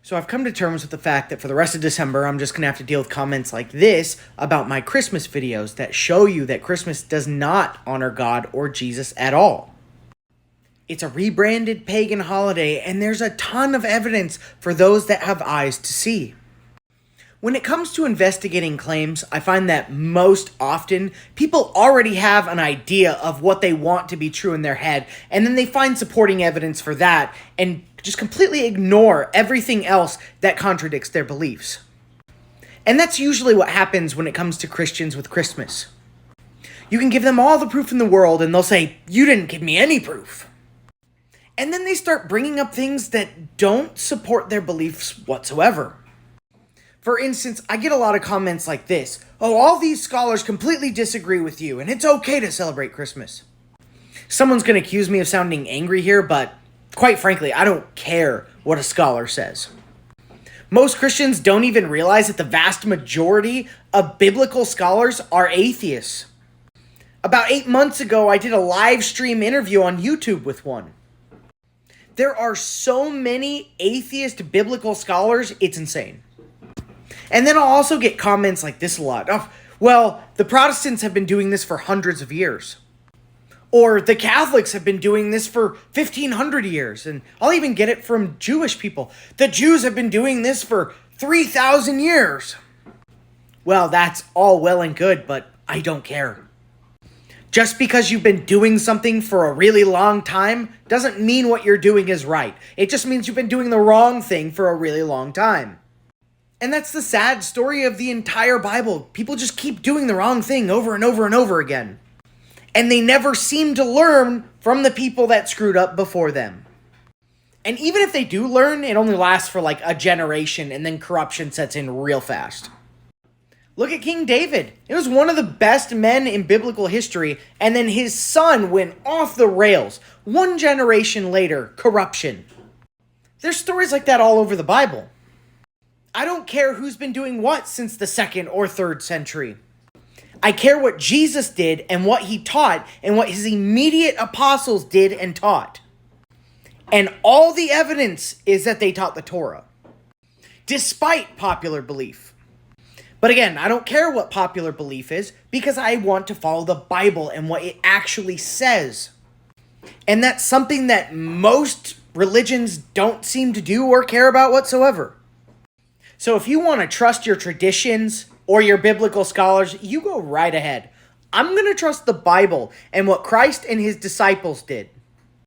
So I've come to terms with the fact that for the rest of December, I'm just going to have to deal with comments like this about my Christmas videos that show you that Christmas does not honor God or Jesus at all. It's a rebranded pagan holiday, and there's a ton of evidence for those that have eyes to see. When it comes to investigating claims, I find that most often people already have an idea of what they want to be true in their head, and then they find supporting evidence for that and just completely ignore everything else that contradicts their beliefs. And that's usually what happens when it comes to Christians with Christmas. You can give them all the proof in the world and they'll say, "You didn't give me any proof." And then they start bringing up things that don't support their beliefs whatsoever. For instance, I get a lot of comments like this: "Oh, all these scholars completely disagree with you, and it's okay to celebrate Christmas." Someone's going to accuse me of sounding angry here, but quite frankly, I don't care what a scholar says. Most Christians don't even realize that the vast majority of biblical scholars are atheists. About 8 months ago, I did a live stream interview on YouTube with one. There are so many atheist biblical scholars, it's insane. And then I'll also get comments like this a lot. "Oh, well, the Protestants have been doing this for hundreds of years." Or the Catholics have been doing this for 1,500 years. And I'll even get it from Jewish people. "The Jews have been doing this for 3,000 years. Well, that's all well and good, but I don't care. Just because you've been doing something for a really long time doesn't mean what you're doing is right. It just means you've been doing the wrong thing for a really long time. And that's the sad story of the entire Bible. People just keep doing the wrong thing over and over and over again. And they never seem to learn from the people that screwed up before them. And even if they do learn, it only lasts for like a generation, and then corruption sets in real fast. Look at King David. It was one of the best men in biblical history, and then his son went off the rails. One generation later, corruption. There's stories like that all over the Bible. I don't care who's been doing what since the 2nd or 3rd century. I care what Jesus did and what he taught and what his immediate apostles did and taught. And all the evidence is that they taught the Torah, despite popular belief. But again, I don't care what popular belief is because I want to follow the Bible and what it actually says. And that's something that most religions don't seem to do or care about whatsoever. So if you want to trust your traditions or your biblical scholars, you go right ahead. I'm going to trust the Bible and what Christ and his disciples did.